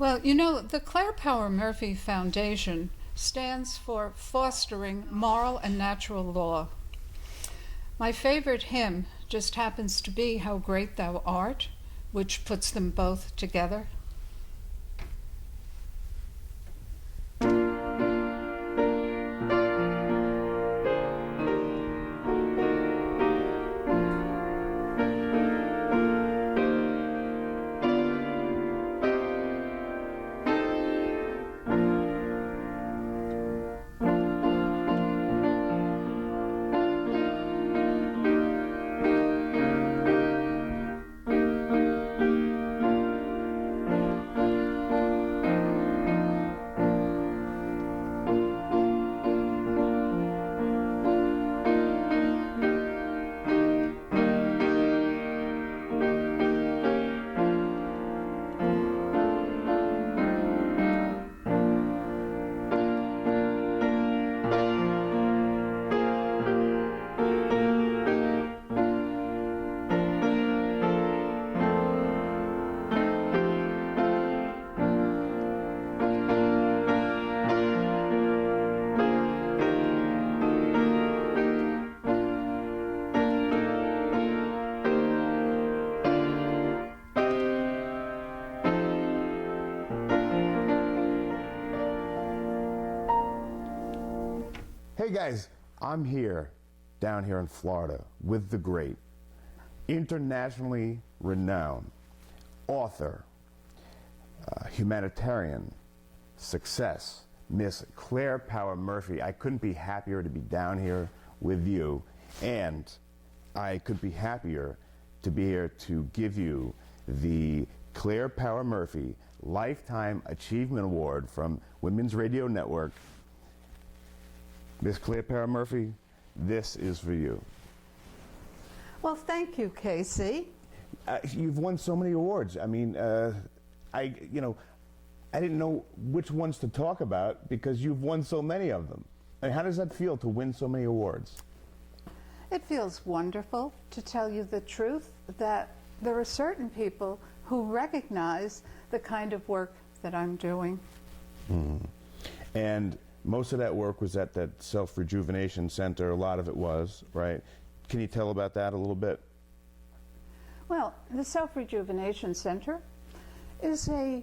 Well, you know, the Claire Power Murphy Foundation stands for Fostering Moral and Natural Law. My favorite hymn just happens to be How Great Thou Art, which puts them both together. Hey guys, I'm here, down here in Florida, with the great, internationally renowned author, humanitarian, success, Miss Claire Power Murphy. I couldn't be happier to be down here with you, and I could be happier to be here to give you the Claire Power Murphy Lifetime Achievement Award from Women's Radio Network. Miss Claire Power Murphy, this is for you. Well, thank you, Casey. You've won so many awards. I mean, I didn't know which ones to talk about because you've won so many of them. I mean, how does that feel to win so many awards? It feels wonderful, to tell you the truth, that there are certain people who recognize the kind of work that I'm doing. Mm-hmm. And most of that work was at that self-rejuvenation center. A lot of it was, right? Can you tell about that a little bit? Well, the Self-Rejuvenation Center is a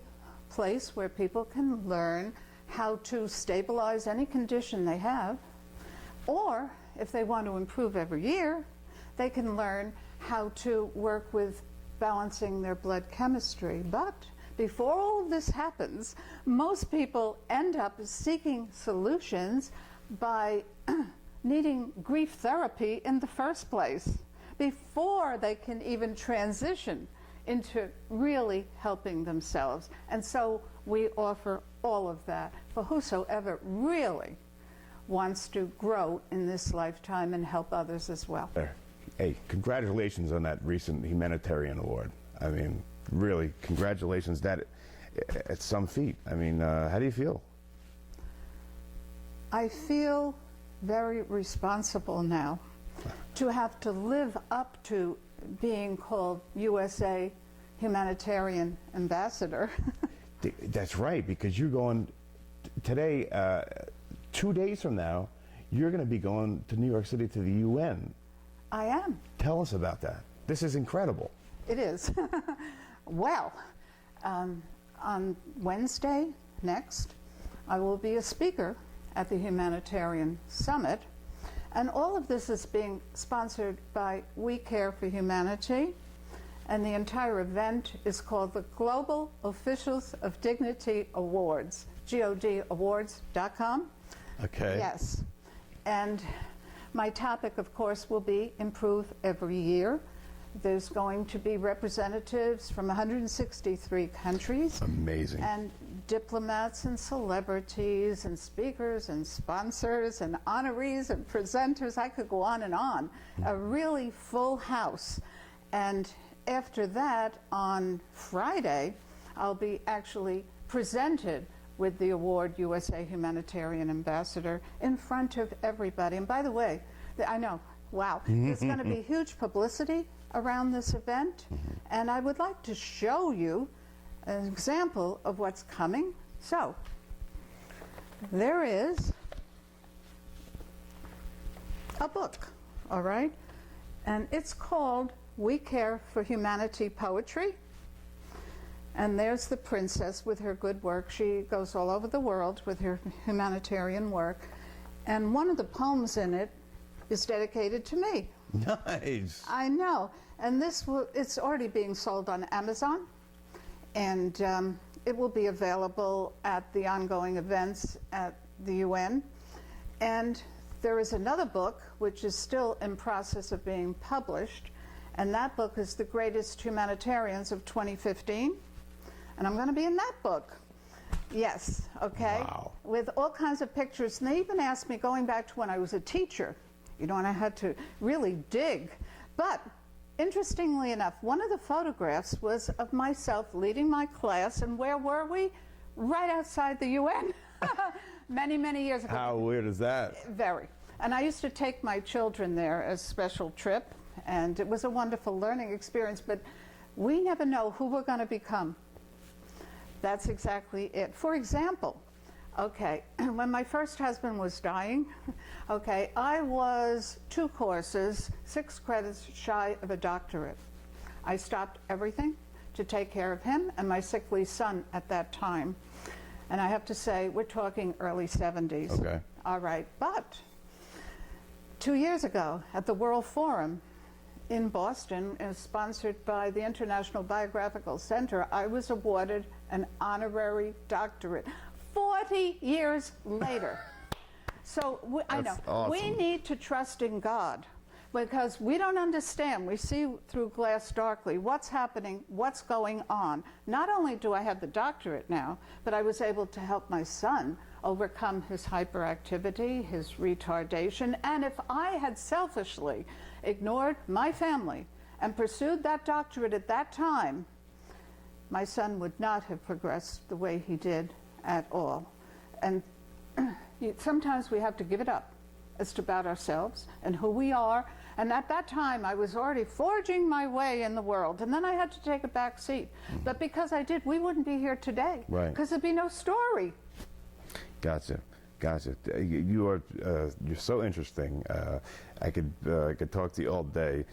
place where people can learn how to stabilize any condition they have, or if they want to improve every year, they can learn how to work with balancing their blood chemistry. But before all of this happens, most people end up seeking solutions by needing grief therapy in the first place, before they can even transition into really helping themselves. And so we offer all of that for whosoever really wants to grow in this lifetime and help others as well. Hey, congratulations on that recent humanitarian award. I mean, really, congratulations. It's some feat. I mean, how do you feel? I feel very responsible now to have to live up to being called USA Humanitarian Ambassador. That's right, because you're going today, 2 days from now, you're going to be going to New York City to the UN. I am. Tell us about that. This is incredible. It is. Well, on Wednesday next, I will be a speaker at the Humanitarian Summit, and all of this is being sponsored by We Care for Humanity, and the entire event is called the Global Officials of Dignity Awards, GODawards.com. Okay. Yes. And my topic, of course, will be Improve Every Year. There's going to be representatives from 163 countries. Amazing. And diplomats and celebrities and speakers and sponsors and honorees and presenters. I could go on and on. A really full house. And after that, on Friday, I'll be actually presented with the award USA Humanitarian Ambassador in front of everybody. And by the way, I know, wow, there's going to be huge publicity around this event, and I would like to show you an example of what's coming. So, there is a book, all right? And it's called We Care for Humanity Poetry. And there's the princess with her good work. She goes all over the world with her humanitarian work. And one of the poems in it is dedicated to me. Nice. I know. And it's already being sold on Amazon. And it will be available at the ongoing events at the UN. And there is another book which is still in process of being published. And that book is The Greatest Humanitarians of 2015. And I'm going to be in that book. Yes, okay? Wow. With all kinds of pictures. And they even asked me, going back to when I was a teacher, and I had to really dig. But interestingly enough, one of the photographs was of myself leading my class, and where were we? Right outside the UN. Many, many years ago. How weird is that? Very. And I used to take my children there as a special trip, and it was a wonderful learning experience, but we never know who we're going to become. That's exactly it. For example, okay, when my first husband was dying, okay, I was 2 courses, 6 credits shy of a doctorate. I stopped everything to take care of him and my sickly son at that time. And I have to say, we're talking early 70s. Okay. All right, but 2 years ago at the World Forum in Boston, sponsored by the International Biographical Center, I was awarded an honorary doctorate 40 years later. So I know, awesome. We need to trust in God, because we don't understand. We see through glass darkly what's happening, what's going on. Not only do I have the doctorate now, but I was able to help my son overcome his hyperactivity, his retardation, and if I had selfishly ignored my family and pursued that doctorate at that time, my son would not have progressed the way he did at all. And sometimes we have to give it up. It's about ourselves and who we are. And at that time, I was already forging my way in the world. And then I had to take a back seat. But because I did, we wouldn't be here today. Right. Because there'd be no story. Gotcha. You're so interesting. I could talk to you all day,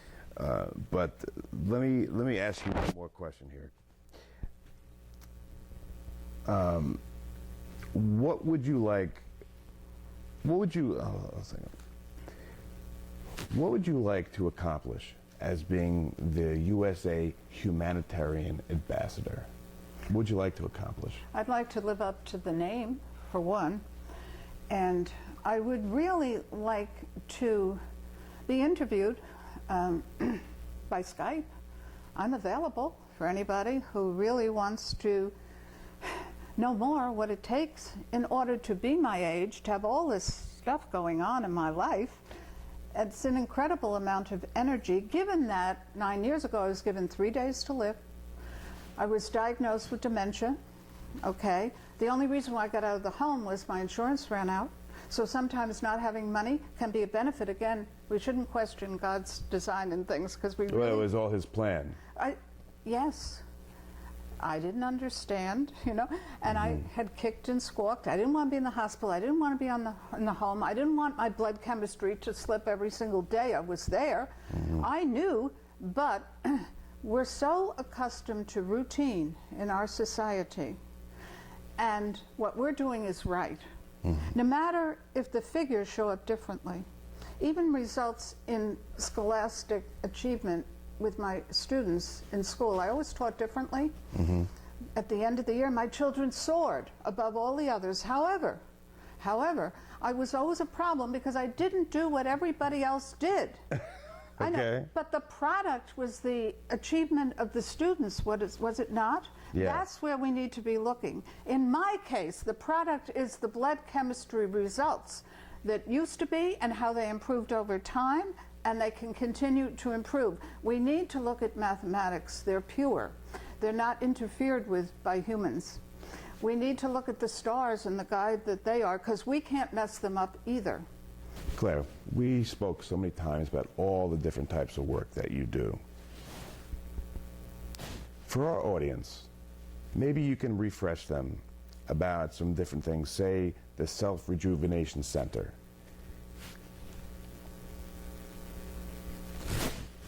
but let me ask you one more question here. What would you like to accomplish as being the USA Humanitarian Ambassador? What would you like to accomplish? I'd like to live up to the name, for one, and I would really like to be interviewed by Skype. I'm available for anybody who really wants to know more what it takes in order to be my age, to have all this stuff going on in my life. It's an incredible amount of energy, given that 9 years ago I was given 3 days to live. I was diagnosed with dementia, okay? The only reason why I got out of the home was my insurance ran out. So sometimes not having money can be a benefit. Again, we shouldn't question God's design in things, because we Well, it was all his plan. Yes. I didn't understand, and I had kicked and squawked. I didn't want to be in the hospital. I didn't want to be in the home. I didn't want my blood chemistry to slip every single day I was there. I knew, but we're so accustomed to routine in our society, and what we're doing is right. No matter if the figures show up differently, even results in scholastic achievement with my students in school, I always taught differently. At the end of the year, my children soared above all the others. However, I was always a problem because I didn't do what everybody else did. I know, but the product was the achievement of the students, was it not? Yeah. That's where we need to be looking. In my case, the product is the blood chemistry results that used to be and how they improved over time, and they can continue to improve. We need to look at mathematics. They're pure. They're not interfered with by humans. We need to look at the stars and the guide that they are, because we can't mess them up either. Claire, we spoke so many times about all the different types of work that you do. For our audience, maybe you can refresh them about some different things, say the Self-Rejuvenation Center.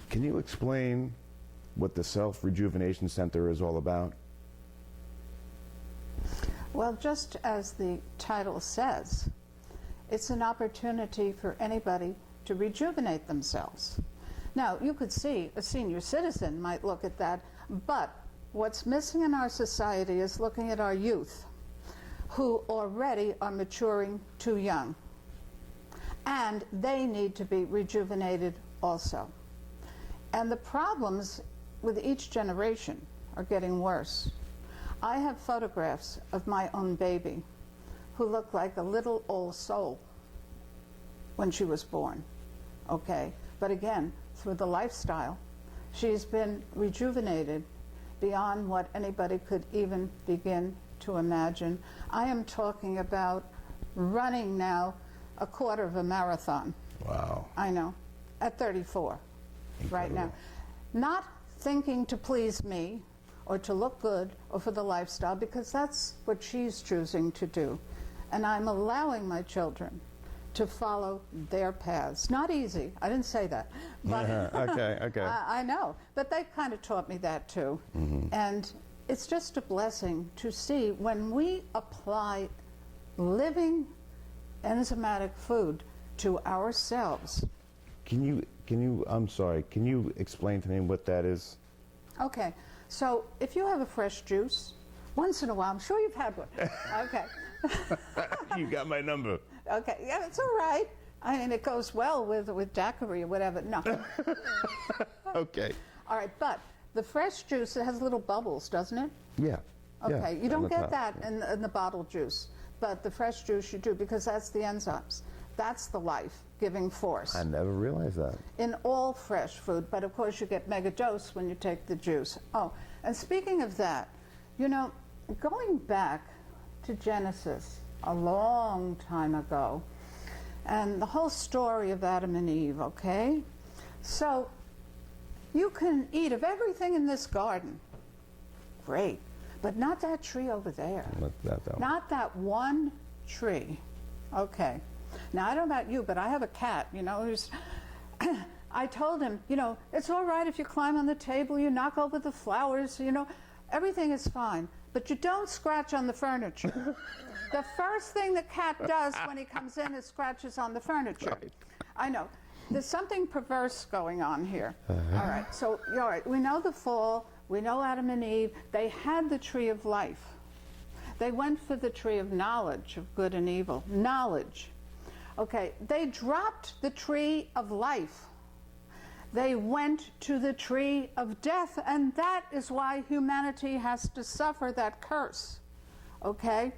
Can you explain what the Self-Rejuvenation Center is all about? Well, just as the title says, it's an opportunity for anybody to rejuvenate themselves. Now, you could see a senior citizen might look at that, but what's missing in our society is looking at our youth who already are maturing too young. And they need to be rejuvenated also. And the problems with each generation are getting worse. I have photographs of my own baby who looked like a little old soul when she was born, okay? But again, through the lifestyle, she's been rejuvenated beyond what anybody could even begin to imagine. I am talking about running now a quarter of a marathon. Wow. I know, at 34, right now. Not thinking to please me or to look good or for the lifestyle, because that's what she's choosing to do. And I'm allowing my children to follow their paths. Not easy, I didn't say that. But Okay. I know, but they kind of taught me that too. And it's just a blessing to see when we apply living enzymatic food to ourselves. Can you, I'm sorry, can you explain to me what that is? Okay, so if you have a fresh juice, once in a while, I'm sure you've had one. Okay. You got my number. Okay, yeah, it's all right. I mean, it goes well with daiquiri or whatever. No. Okay. All right, but the fresh juice, it has little bubbles, doesn't it? Yeah. Okay, yeah, you don't on the get top, that yeah. in the bottled juice, but the fresh juice you do, because that's the enzymes. That's the life-giving force. I never realized that. In all fresh food, but of course you get mega dose when you take the juice. Oh, and speaking of that, you know, going back to Genesis a long time ago, and the whole story of Adam and Eve, okay? So, you can eat of everything in this garden. Great. But not that tree over there. Not that one tree. Okay. Now, I don't know about you, but I have a cat, you know, who's... I told him, you know, it's all right if you climb on the table, you knock over the flowers, you know, everything is fine. But you don't scratch on the furniture. The first thing the cat does when he comes in is scratches on the furniture. Right. I know. There's something perverse going on here. All right, so, all right, we know the fall, we know Adam and Eve, they had the tree of life. They went for the tree of knowledge of good and evil. Knowledge. Okay, they dropped the tree of life. They went to the tree of death, and that is why humanity has to suffer that curse. Okay?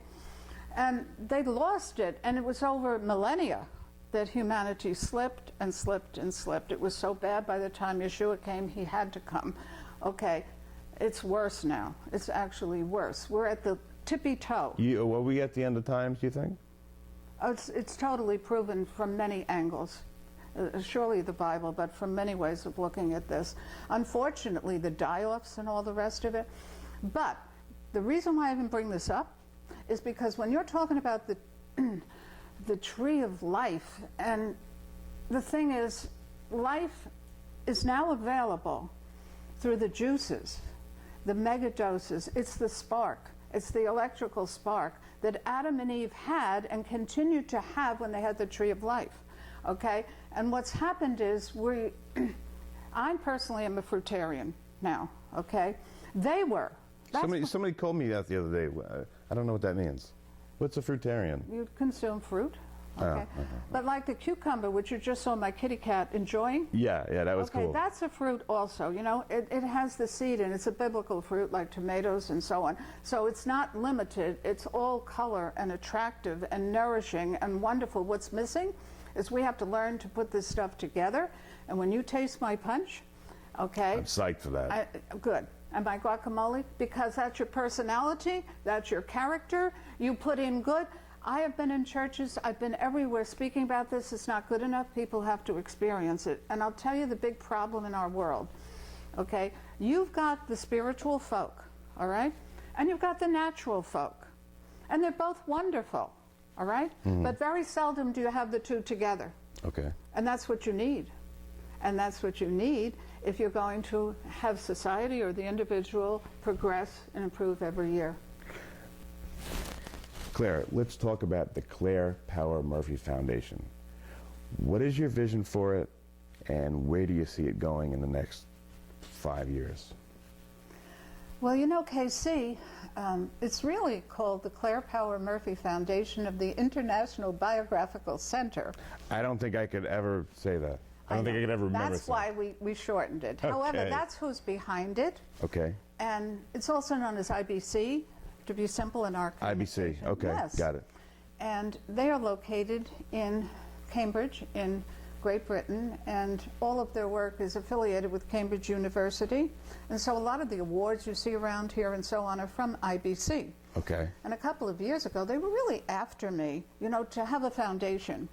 And they lost it, and it was over millennia that humanity slipped and slipped and slipped. It was so bad by the time Yeshua came, he had to come. Okay, it's worse now. It's actually worse. We're at the tippy toe. Were we at the end of times, do you think? It's totally proven from many angles. Surely the Bible, but from many ways of looking at this. Unfortunately, the die-offs and all the rest of it. But the reason why I even bring this up is because when you're talking about the the tree of life, and the thing is, life is now available through the juices, the megadoses. It's the spark. It's the electrical spark that Adam and Eve had and continued to have when they had the tree of life. Okay? And what's happened is I personally am a fruitarian now. Okay? They were. Somebody told me that the other day. I don't know what that means. What's a fruitarian? You consume fruit. Okay. But like the cucumber, which you just saw my kitty cat enjoying. Yeah, that was cool. Okay, that's a fruit also. You know, it has the seed, and it's a biblical fruit like tomatoes and so on. So it's not limited. It's all color and attractive and nourishing and wonderful. What's missing is we have to learn to put this stuff together. And when you taste my punch, okay. I'm psyched for that. Good. And my guacamole, because that's your personality, that's your character. You put in good. I have been in churches, I've been everywhere speaking about this. It's not good enough. People have to experience it. And I'll tell you the big problem in our world, okay? You've got the spiritual folk, all right? and you've got the natural folk. And they're both wonderful, all right? But very seldom do you have the two together. Okay. And that's what you need. And that's what you need if you're going to have society or the individual progress and improve every year. Claire, let's talk about the Claire Power Murphy Foundation. What is your vision for it, and where do you see it going in the next 5 years? Well, you know, KC, it's really called the Claire Power Murphy Foundation of the International Biographical Center. I don't think I could ever say that. I don't think I could ever remember That's why we shortened it. However, Okay. that's who's behind it. Okay. And it's also known as IBC, to be simple in our IBC. communication. Okay. Yes. Got it. And they are located in Cambridge, in Great Britain, and all of their work is affiliated with Cambridge University. And so a lot of the awards you see around here and so on are from IBC. Okay. And a couple of years ago, they were really after me, you know, to have a foundation.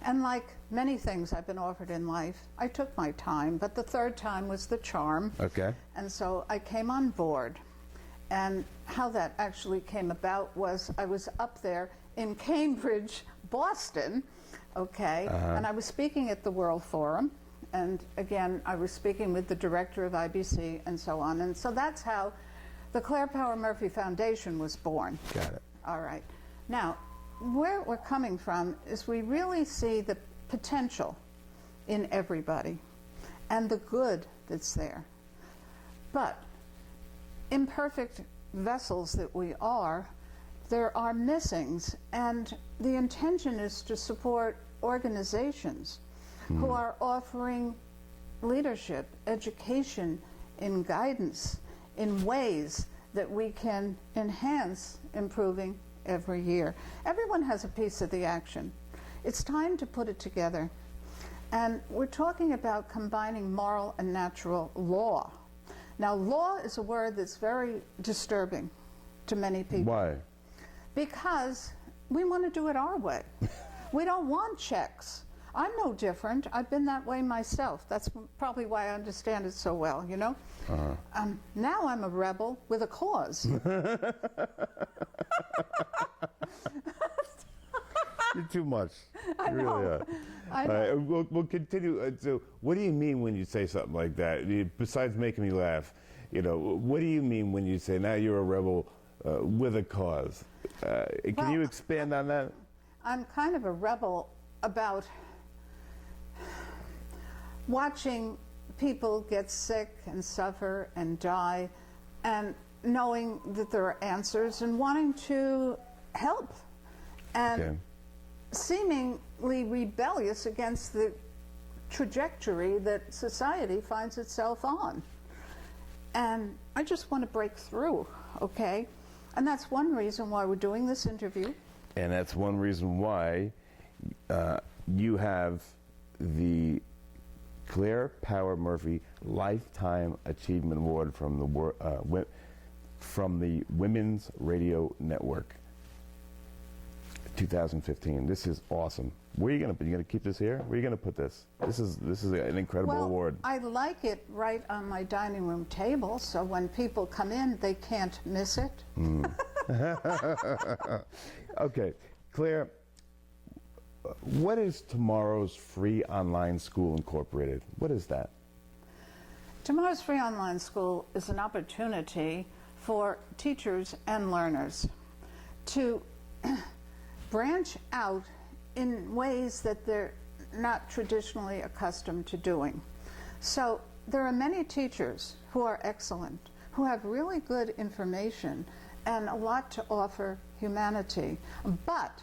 And like many things I've been offered in life, I took my time, but the third time was the charm. Okay. And so I came on board. And how that actually came about was I was up there in Cambridge, Boston, okay, and I was speaking at the World Forum. And again, I was speaking with the director of IBC and so on. And so that's how the Claire Power Murphy Foundation was born. Got it. All right. Now, where we're coming from is we really see the potential in everybody and the good that's there. But imperfect vessels that we are, there are missings, and the intention is to support organizations who are offering leadership, education, and guidance in ways that we can enhance improving every year. Everyone has a piece of the action. It's time to put it together. And we're talking about combining moral and natural law. Now, law is a word that's very disturbing to many people. Why? Because we want to do it our way. We don't want checks. I'm no different. I've been that way myself. That's probably why I understand it so well, you know? Now I'm a rebel with a cause. You're too much. I You know. really are. I know. All right, we'll continue. So, what do you mean when you say something like that? Besides making me laugh, you know, what do you mean when you say now you're a rebel with a cause? Can you expand on that? I'm kind of a rebel about watching people get sick and suffer and die, and knowing that there are answers and wanting to help, and Okay. seemingly rebellious against the trajectory that society finds itself on. And I just want to break through, okay? And that's one reason why we're doing this interview. And that's one reason why you have the Claire Power Murphy Lifetime Achievement Award from the Women's Radio Network, 2015. This is awesome. Where are you gonna keep this here? Where are you gonna put this? This is an incredible Well, award. I like it right on my dining room table, so when people come in, they can't miss it. Okay, Claire, what is tomorrow's Free Online School Incorporated? What is that? Tomorrow's Free Online School is an opportunity for teachers and learners to branch out in ways that they're not traditionally accustomed to doing. So there are many teachers who are excellent, who have really good information and a lot to offer humanity, but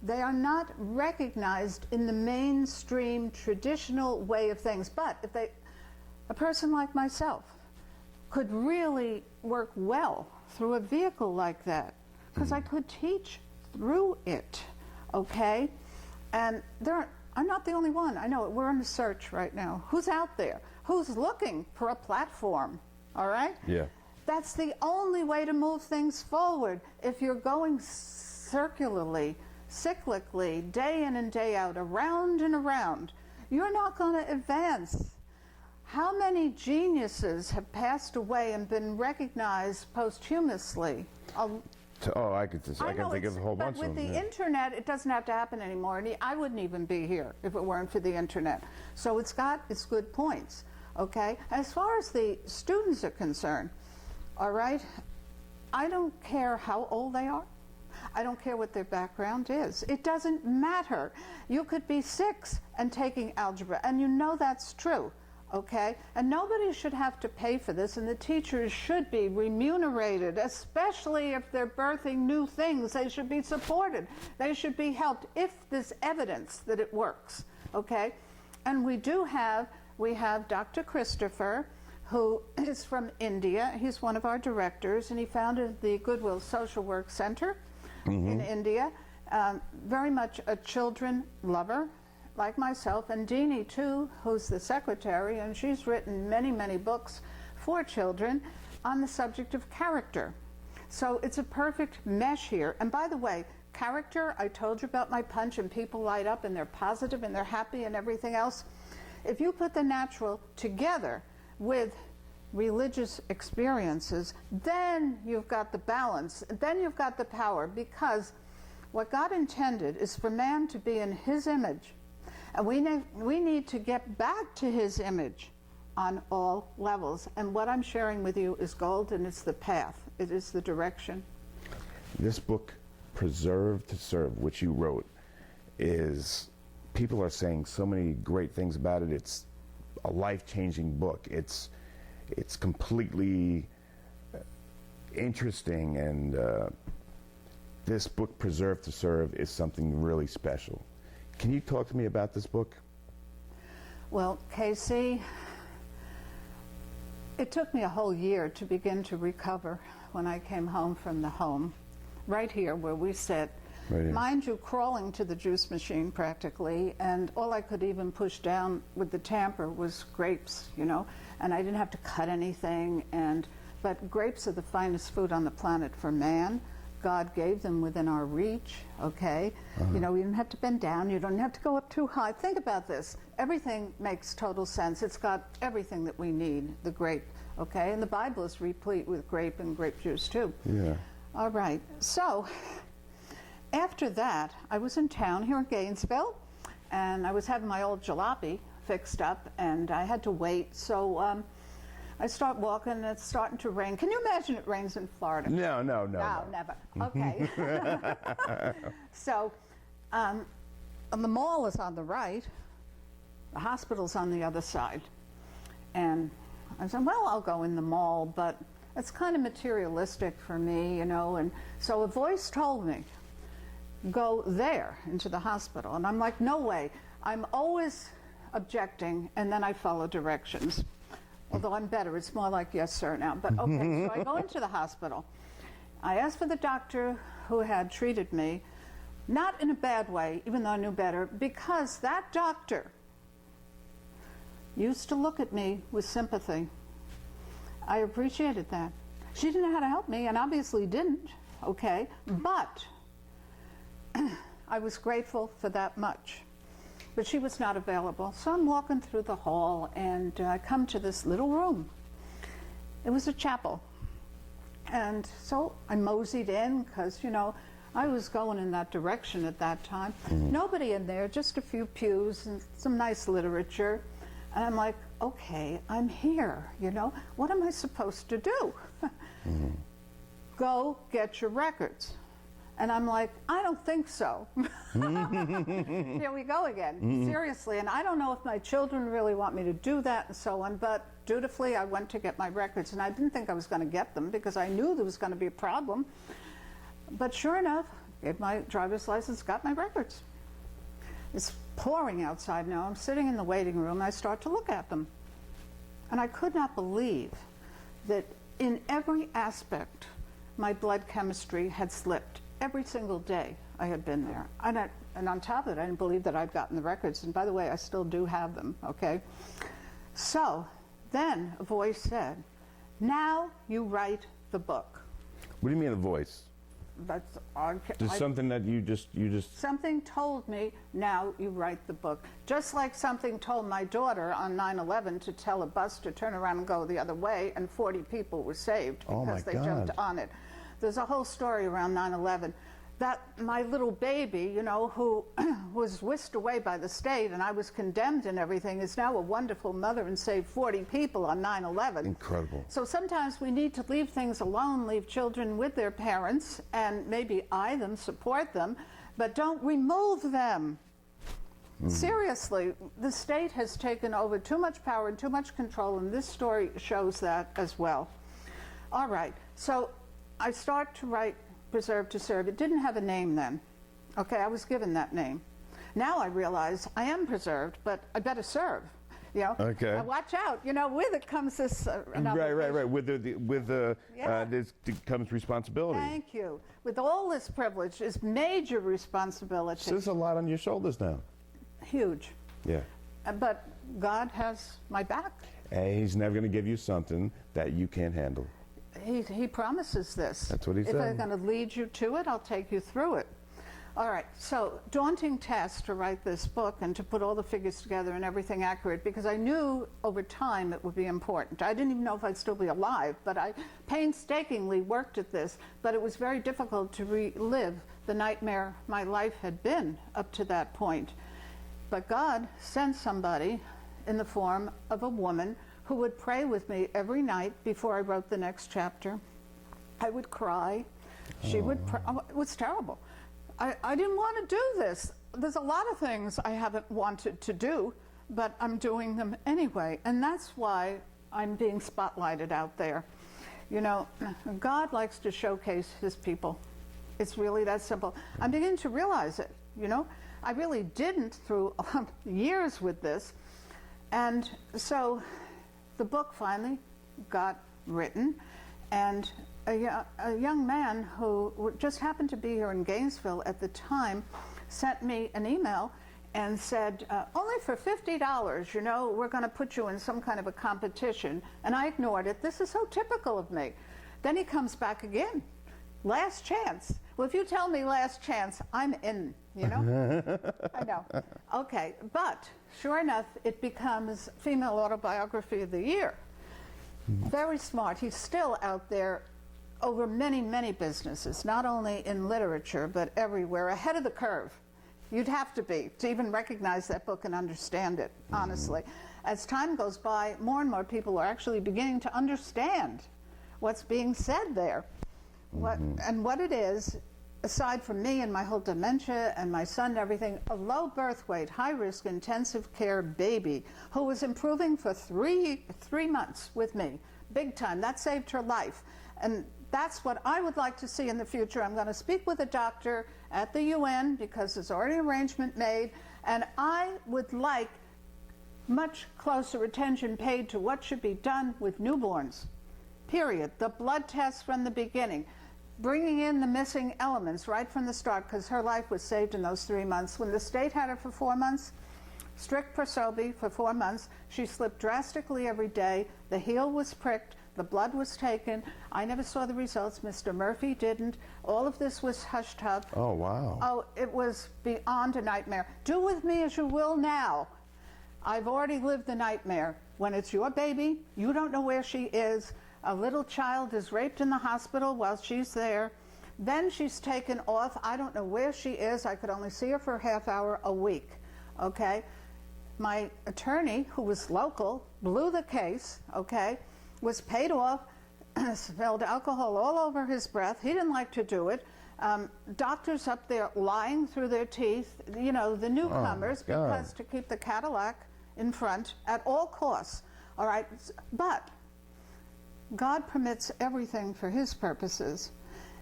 they are not recognized in the mainstream traditional way of things. But if a person like myself could really work well through a vehicle like that, because I could teach through it, okay? And I'm not the only one. I know we're on a search right now. Who's out there? Who's looking for a platform, all right? Yeah. That's the only way to move things forward. If you're going circularly, cyclically, day in and day out, around and around, you're not going to advance. How many geniuses have passed away and been recognized posthumously? I can think of a whole bunch of them. But with the internet, it doesn't have to happen anymore. And I wouldn't even be here if it weren't for the internet. So it's got its good points, okay? As far as the students are concerned, all right, I don't care how old they are. I don't care what their background is. It doesn't matter. You could be 6 and taking algebra, and you know that's true. Okay? And nobody should have to pay for this, and the teachers should be remunerated, especially if they're birthing new things. They should be supported. They should be helped if there's evidence that it works. Okay? And we have Dr. Christopher, who is from India. He's one of our directors, and he founded the Goodwill Social Work Center in India. Very much a children lover, like myself, and Deanie too, who's the secretary, and she's written many, many books for children on the subject of character. So it's a perfect mesh here. And by the way, character, I told you about my punch and people light up and they're positive and they're happy and everything else. If you put the natural together with religious experiences, then you've got the balance, then you've got the power, because what God intended is for man to be in his image. And we need to get back to his image on all levels. And what I'm sharing with you is gold, and it's the path. It is the direction. This book, Preserve to Serve, which you wrote, is, people are saying so many great things about it. It's a life-changing book. It's completely interesting, and this book, Preserve to Serve, is something really special. Can you talk to me about this book? Well, Casey, it took me a whole year to begin to recover when I came home from the home, right here where we sit. Right here. Mind you, crawling to the juice machine practically, and all I could even push down with the tamper was grapes, you know, and I didn't have to cut anything. But grapes are the finest food on the planet for man. God gave them within our reach, okay? You know, you don't have to bend down, you don't have to go up too high. Think about this. Everything makes total sense. It's got everything that we need, the grape, okay? And the Bible is replete with grape and grape juice too. Yeah. All right, so after that, I was in town here in Gainesville, and I was having my old jalopy fixed up, and I had to wait, so I start walking, and it's starting to rain. Can you imagine it rains in Florida? No, never. Okay. So, the mall is on the right, the hospital's on the other side. And I said, well, I'll go in the mall, but it's kind of materialistic for me, you know. And so a voice told me, go there into the hospital. And I'm like, no way. I'm always objecting, and then I follow directions. Although I'm better, it's more like yes, sir now. But okay, so I go into the hospital. I asked for the doctor who had treated me, not in a bad way, even though I knew better, because that doctor used to look at me with sympathy. I appreciated that. She didn't know how to help me, and obviously didn't, okay? But I was grateful for that much. But she was not available. So I'm walking through the hall, and I come to this little room. It was a chapel. And so I moseyed in, because, you know, I was going in that direction at that time. Nobody in there, just a few pews and some nice literature. And I'm like, okay, I'm here, you know. What am I supposed to do? Go get your records. And I'm like, I don't think so. Here we go again, seriously. And I don't know if my children really want me to do that and so on, but dutifully I went to get my records. And I didn't think I was going to get them because I knew there was going to be a problem. But sure enough, gave my driver's license, got my records. It's pouring outside now. I'm sitting in the waiting room, and I start to look at them. And I could not believe that in every aspect, my blood chemistry had slipped. Every single day I had been there. And on top of it, I didn't believe that I'd gotten the records. And by the way, I still do have them, okay? So then a voice said, now you write the book. What do you mean a voice? that's I, Just something that you just something told me, now you write the book. Just like something told my daughter on 9/11 to tell a bus to turn around and go the other way, and 40 people were saved Oh, my because they God. jumped on it. There's a whole story around 9/11. That my little baby, you know, who was whisked away by the state and I was condemned and everything, is now a wonderful mother and saved 40 people on 9/11. incredible. So sometimes we need to leave things alone, leave children with their parents, and maybe eye them, support them, but don't remove them. Seriously, the state has taken over too much power and too much control, and this story shows that as well. All right, so I start to write Preserve to Serve. It didn't have a name then. Okay, I was given that name. Now I realize I am preserved, but I better serve. You know, Okay. Watch out. You know, with it comes this. Right. With the Yeah. this comes responsibility. Thank you. With all this privilege is major responsibility. So there's a lot on your shoulders now. Huge. Yeah. But God has my back. And he's never going to give you something that you can't handle. He promises this. That's what he If said. I'm going to lead you to it, I'll take you through it. All right, so daunting task to write this book and to put all the figures together and everything accurate, because I knew over time it would be important. I didn't even know if I'd still be alive, but I painstakingly worked at this, but it was very difficult to relive the nightmare my life had been up to that point. But God sent somebody in the form of a woman who would pray with me every night before I wrote the next chapter. I would cry. She would pray. Oh, it was terrible. I didn't want to do this. There's a lot of things I haven't wanted to do, but I'm doing them anyway. And that's why I'm being spotlighted out there. You know, God likes to showcase his people. It's really that simple. I'm beginning to realize it, you know. I really didn't through years with this. And so the book finally got written, and a young man who just happened to be here in Gainesville at the time sent me an email and said, only for $50, you know, we're going to put you in some kind of a competition. And I ignored it. This is so typical of me. Then he comes back again. Last chance. Well, if you tell me last chance, I'm in, you know? I know. Okay, but sure enough, it becomes Female Autobiography of the Year. Very smart. He's still out there over many, many businesses, not only in literature, but everywhere, ahead of the curve. You'd have to be to even recognize that book and understand it, honestly. As time goes by, more and more people are actually beginning to understand what's being said there. What it is, aside from me and my whole dementia and my son and everything, a low birth weight, high risk intensive care baby who was improving for three months with me, big time. That saved her life. And that's what I would like to see in the future. I'm going to speak with a doctor at the UN because there's already an arrangement made, and I would like much closer attention paid to what should be done with newborns, period. The blood tests from the beginning, bringing in the missing elements right from the start, because her life was saved in those 3 months. When the state had her for 4 months, strict Prosobi for 4 months, she slipped drastically every day. The heel was pricked. The blood was taken. I never saw the results. Mr. Murphy didn't. All of this was hushed up. Oh, wow. Oh, it was beyond a nightmare. Do with me as you will now. I've already lived the nightmare. When it's your baby, you don't know where she is. A little child is raped in the hospital while she's there. Then she's taken off. I don't know where she is. I could only see her for a half hour a week. Okay? My attorney, who was local, blew the case, okay, was paid off, smelled alcohol all over his breath. He didn't like to do it. Doctors up there lying through their teeth, you know, the newcomers, because to keep the Cadillac in front at all costs. All right? But God permits everything for his purposes.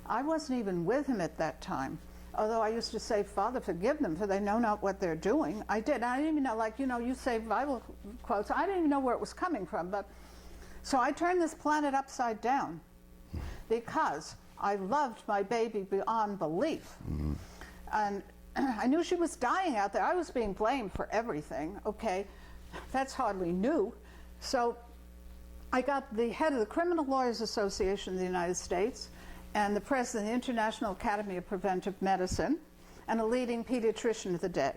I wasn't even with him at that time. Although I used to say, Father, forgive them, for they know not what they're doing. I did. I didn't even know, like, you know, you say Bible quotes. I didn't even know where it was coming from. But so I turned this planet upside down because I loved my baby beyond belief. And I knew she was dying out there. I was being blamed for everything. Okay, that's hardly new. So I got the head of the Criminal Lawyers Association of the United States and the president of the International Academy of Preventive Medicine, and a leading pediatrician of the day.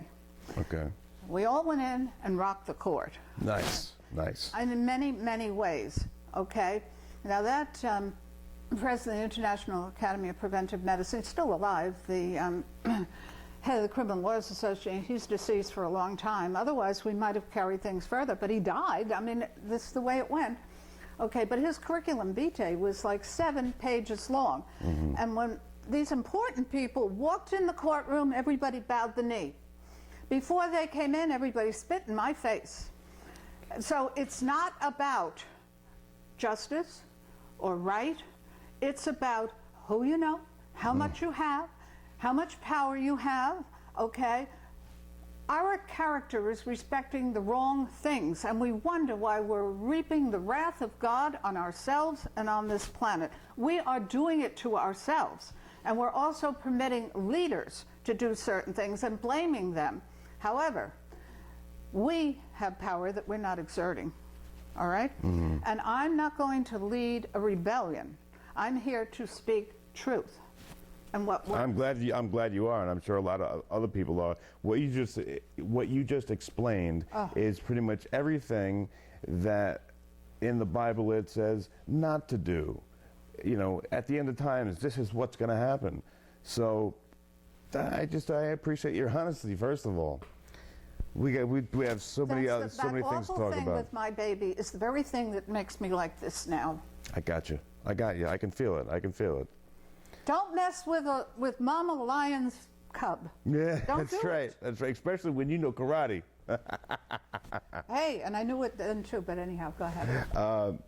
Okay. We all went in and rocked the court. Nice, nice. And in many, many ways, okay? Now that president of the International Academy of Preventive Medicine is still alive, the head of the Criminal Lawyers Association. He's deceased for a long time. Otherwise, we might have carried things further, but he died. I mean, this is the way it went. Okay, but his curriculum vitae was like 7 pages long. And when these important people walked in the courtroom, everybody bowed the knee. Before they came in, everybody spit in my face. So it's not about justice or right. It's about who you know, how much you have, how much power you have, okay? Our character is respecting the wrong things, and we wonder why we're reaping the wrath of God on ourselves and on this planet. We are doing it to ourselves, and we're also permitting leaders to do certain things and blaming them. However, we have power that we're not exerting, all right? And I'm not going to lead a rebellion. I'm here to speak truth. And I'm glad you are, and I'm sure a lot of other people are. What you just explained is pretty much everything that in the Bible it says not to do. You know, at the end of times, this is what's going to happen. So I appreciate your honesty. First of all, we have so many things to talk about. That awful thing with my baby is the very thing that makes me like this now. I got you. I got you. I can feel it. I can feel it. Don't mess with Mama Lion's cub. Yeah, Don't that's do right. it. That's right. Especially when you know karate. Hey, and I knew it then too. But anyhow, go ahead.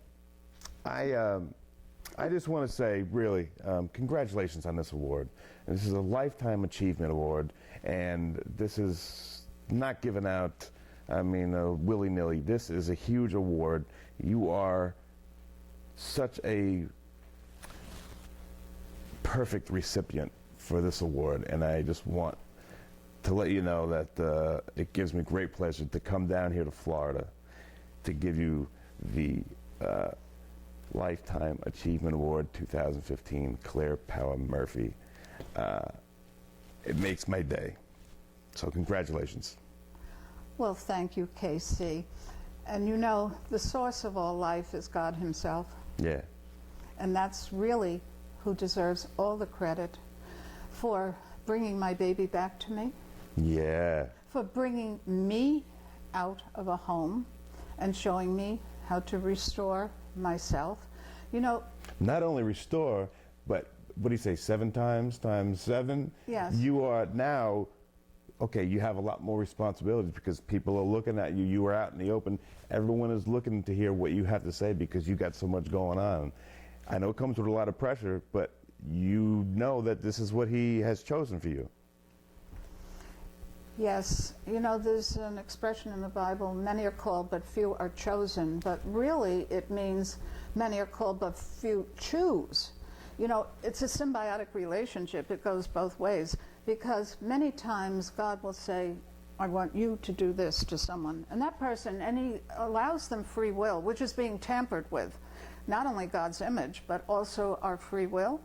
I just want to say, really, congratulations on this award. And this is a Lifetime Achievement Award, and this is not given out, I mean, willy-nilly. This is a huge award. You are such a perfect recipient for this award, and I just want to let you know that it gives me great pleasure to come down here to Florida to give you the Lifetime Achievement Award 2015, Claire Power Murphy. It makes my day. So congratulations. Well, thank you, KC. And you know, the source of all life is God himself. Yeah. And that's really who deserves all the credit for bringing my baby back to me. Yeah. For bringing me out of a home and showing me how to restore myself. You know, not only restore, but what do you say, 7 times 7? Yes. You are now, okay, you have a lot more responsibilities because people are looking at you. You are out in the open. Everyone is looking to hear what you have to say because you got so much going on. I know it comes with a lot of pressure, but you know that this is what he has chosen for you. Yes, you know, there's an expression in the Bible, many are called but few are chosen, but really it means many are called but few choose. You know, it's a symbiotic relationship. It goes both ways because many times God will say, I want you to do this to someone. And that person, and he allows them free will, which is being tampered with. Not only God's image, but also our free will.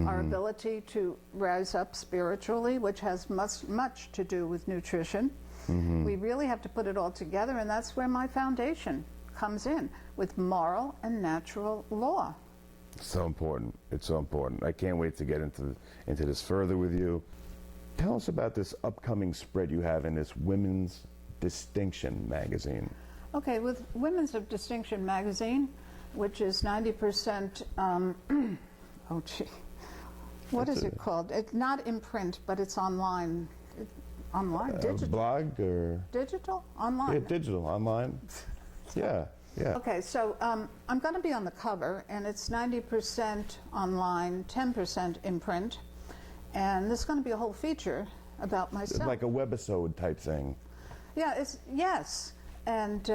Our ability to rise up spiritually, which has much to do with nutrition. We really have to put it all together, and that's where my foundation comes in, with moral and natural law. So important. It's so important. I can't wait to get into this further with you. Tell us about this upcoming spread you have in this Women's Distinction magazine. Okay, with Women's of Distinction magazine, which is 90%, oh gee. What is it called? It's not in print, but it's online. Online? Digital? Blog or? Digital? Online. Yeah, digital, online. Yeah, yeah. Okay, so I'm going to be on the cover, and it's 90% online, 10% in print. And there's going to be a whole feature about myself. Like a webisode type thing. Yeah, yes. And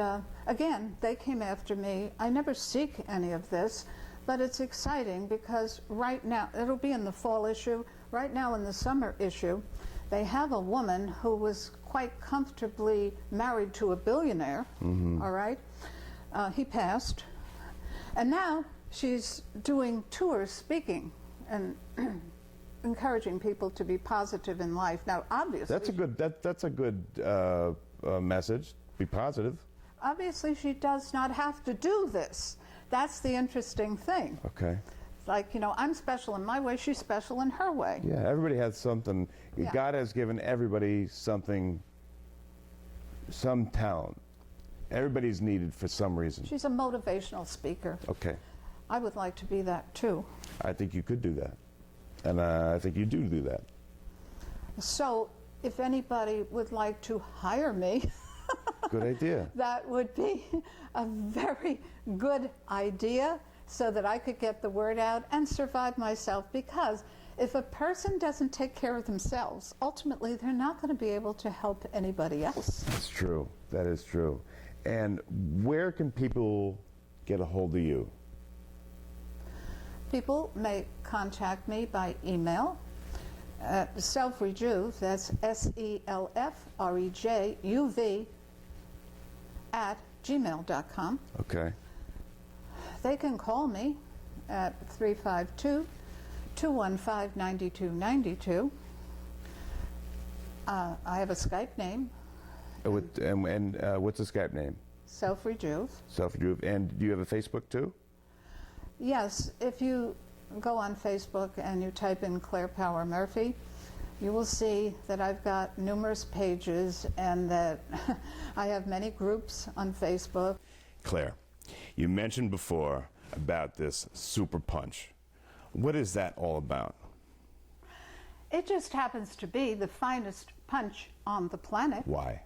again, they came after me. I never seek any of this. But it's exciting because right now, it'll be in the fall issue, right now in the summer issue, they have a woman who was quite comfortably married to a billionaire, all right? He passed. And now she's doing tours speaking and encouraging people to be positive in life. Now, obviously, That's a good message. Be positive. obviously, she does not have to do this. That's the interesting thing. Okay. Like, you know, I'm special in my way, she's special in her way. Yeah, everybody has something. Yeah. God has given everybody something, some talent. Everybody's needed for some reason. She's a motivational speaker. Okay. I would like to be that too. I think you could do that. And I think you do that. So, if anybody would like to hire me, Good idea. that would be a very good idea so that I could get the word out and survive myself, because if a person doesn't take care of themselves, ultimately they're not going to be able to help anybody else. That's true. That is true. And where can people get a hold of you? People may contact me by email at selfrejuve, that's SELFREJUV @gmail.com. Okay. They can call me at 352-215-9292. I have a Skype name, What's the Skype name? Self-Rejuve. Self-Rejuve. And do you have a Facebook too? Yes, if you go on Facebook and you type in Claire Power Murphy, you will see that I've got numerous pages and that I have many groups on Facebook. Claire, you mentioned before about this super punch. What is that all about? It just happens to be the finest punch on the planet. Why?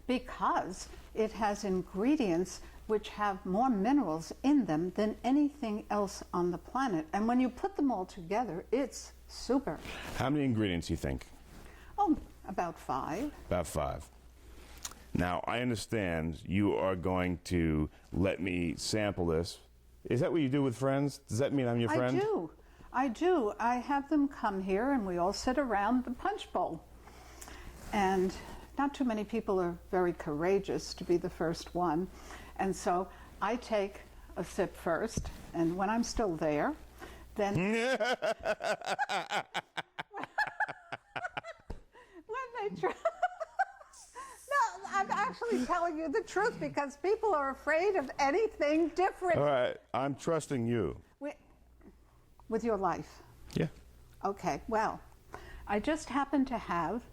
Because it has ingredients which have more minerals in them than anything else on the planet. And when you put them all together, it's super. How many ingredients do you think? Oh, about 5. About 5. Now, I understand you are going to let me sample this. Is that what you do with friends? Does that mean I'm your friend? I do. I have them come here and we all sit around the punch bowl. And not too many people are very courageous to be the first one. And so I take a sip first, and when I'm still there, then when they try. No, I'm actually telling you the truth because people are afraid of anything different. All right, I'm trusting you. With your life. Yeah. Okay, well, I just happen to have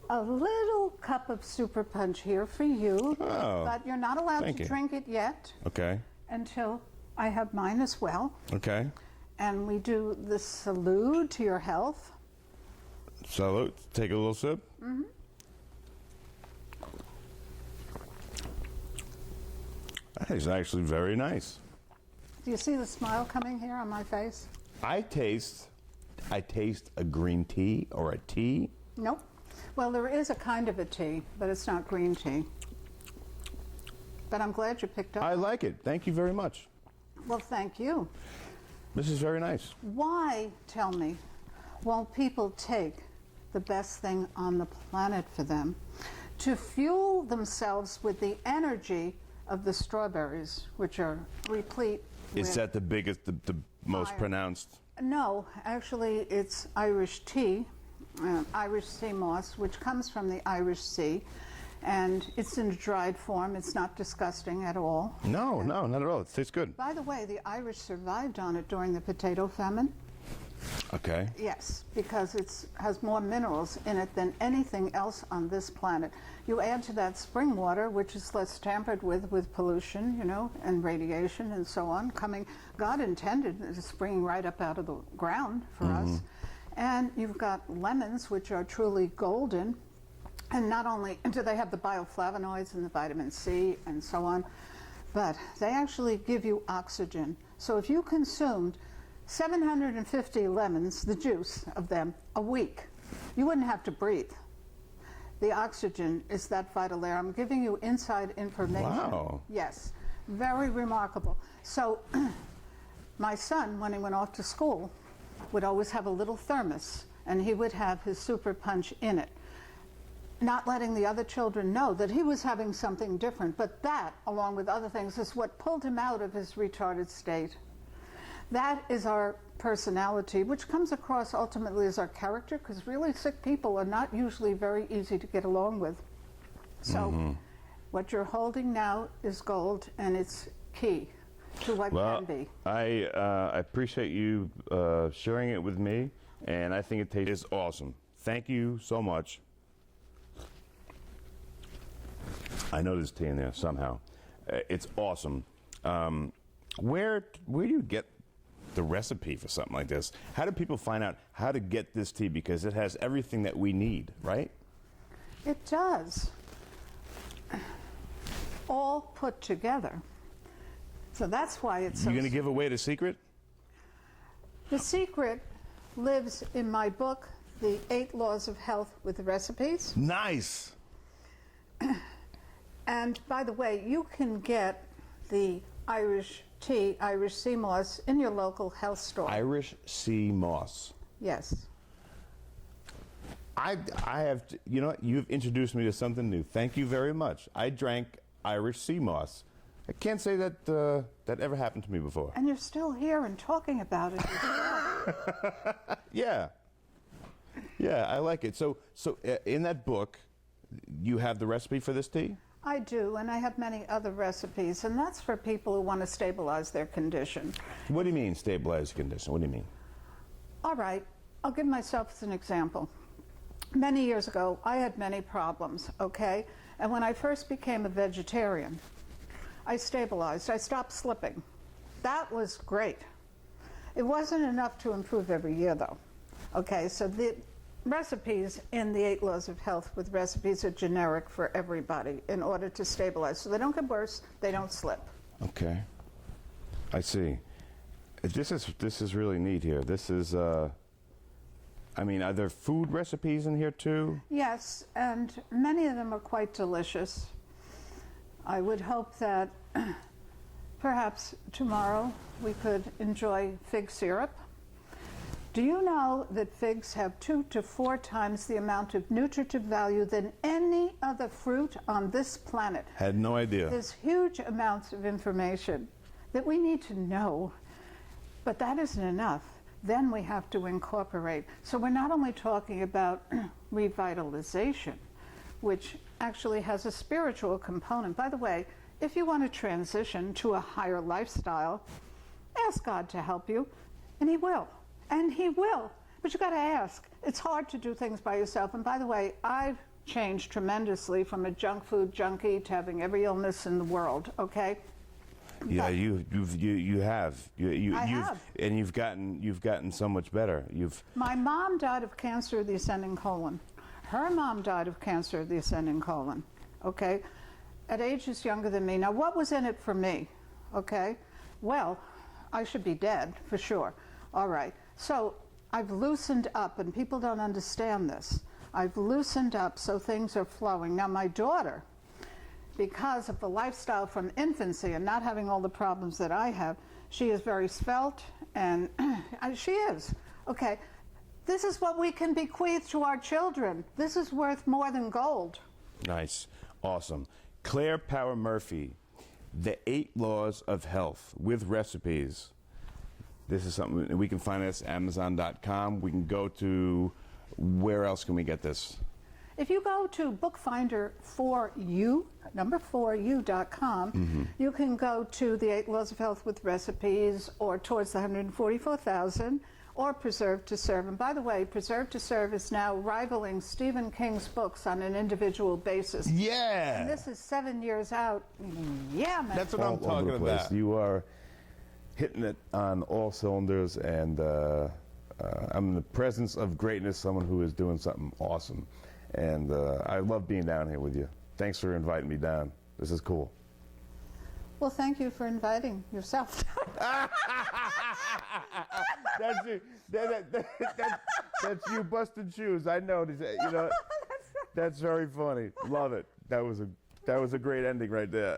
a little cup of super punch here for you, but you're not allowed to drink it yet. Okay. Until I have mine as well. Okay. And we do the salute to your health. Salute. Take a little sip. Mm-hmm. That is actually very nice. Do you see the smile coming here on my face? I taste a green tea or a tea. Nope. Well, there is a kind of a tea, but it's not green tea. But I'm glad you picked up. I like it. Thank you very much. Well, thank you. This is very nice. Why, tell me, won't people take the best thing on the planet for them to fuel themselves with the energy of the strawberries, which are replete with... Is that the biggest, the most pronounced? No, actually it's Irish tea, Irish sea moss, which comes from the Irish Sea, and it's in a dried form. It's not disgusting at all. No, no, not at all. It tastes good. By the way, the Irish survived on it during the potato famine. Okay. Yes, because it has more minerals in it than anything else on this planet. You add to that spring water, which is less tampered with pollution, you know, and radiation and so on, coming, God intended, it's springing right up out of the ground for us. And you've got lemons, which are truly golden. And not only do they have the bioflavonoids and the vitamin C and so on, but they actually give you oxygen. So if you consumed 750 lemons, the juice of them, a week, you wouldn't have to breathe. The oxygen is that vital there. I'm giving you inside information. Wow. Yes, very remarkable. So my son, when he went off to school, would always have a little thermos, and he would have his super punch in it, not letting the other children know that he was having something different. But that, along with other things, is what pulled him out of his retarded state. That is our personality, which comes across ultimately as our character, because really sick people are not usually very easy to get along with. So what you're holding now is gold, and it's key to what can be. I appreciate you sharing it with me, and I think it tastes awesome. Thank you so much. I know there's tea in there somehow. It's awesome. Where do you get the recipe for something like this? How do people find out how to get this tea? Because it has everything that we need, right? It does. All put together. So that's why it's so... You going to give away the secret? The secret lives in my book, The 8 Laws of Health with Recipes. Nice. And by the way, you can get the Irish tea, Irish sea moss, in your local health store. Irish sea moss. Yes. I have, you know, you've introduced me to something new. Thank you very much. I drank Irish sea moss. I can't say that that ever happened to me before. And you're still here and talking about it. Yeah. Yeah, I like it. So in that book, you have the recipe for this tea? I do, and I have many other recipes, and that's for people who want to stabilize their condition. What do you mean, stabilize the condition? What do you mean? All right, I'll give myself as an example. Many years ago, I had many problems, okay? And when I first became a vegetarian, I stabilized. I stopped slipping. That was great. It wasn't enough to improve every year, though. Okay, so the recipes in the 8 Laws of Health with Recipes are generic for everybody in order to stabilize. So they don't get worse, they don't slip. Okay. I see. This is really neat here. This is, I mean, are there food recipes in here too? Yes, and many of them are quite delicious. I would hope that perhaps tomorrow we could enjoy fig syrup. Do you know that figs have 2 to 4 times the amount of nutritive value than any other fruit on this planet? Had no idea. There's huge amounts of information that we need to know, but that isn't enough. Then we have to incorporate. So we're not only talking about revitalization, which actually has a spiritual component. By the way, if you want to transition to a higher lifestyle, ask God to help you, and He will. And He will. But you got to ask. It's hard to do things by yourself. And by the way, I've changed tremendously from a junk food junkie to having every illness in the world, okay? Yeah, you have. I have. And you've gotten so much better. My mom died of cancer of the ascending colon. Her mom died of cancer of the ascending colon, okay? At ages younger than me. Now, what was in it for me, okay? Well, I should be dead, for sure. All right. So I've loosened up, and people don't understand this. I've loosened up so things are flowing. Now, my daughter, because of the lifestyle from infancy and not having all the problems that I have, she is very svelte, and she is. Okay. This is what we can bequeath to our children. This is worth more than gold. Nice. Awesome. Claire Power Murphy, The 8 Laws of Health with Recipes. This is something we can find us at Amazon.com. We can go to, where else can we get this? If you go to bookfinder4u, number4u.com, you can go to the 8 Laws of Health with Recipes, or Towards the 144,000, or Preserve to Serve. And by the way, Preserve to Serve is now rivaling Stephen King's books on an individual basis. Yeah! And this is 7 years out. Yeah, man. That's what I'm talking about. You are hitting it on all cylinders, and I'm in the presence of greatness, someone who is doing something awesome. And I love being down here with you. Thanks for inviting me down. This is cool. Well, thank you for inviting yourself. That's you busting shoes. I noticed. You know, that's very funny. Love it. That was a great ending right there.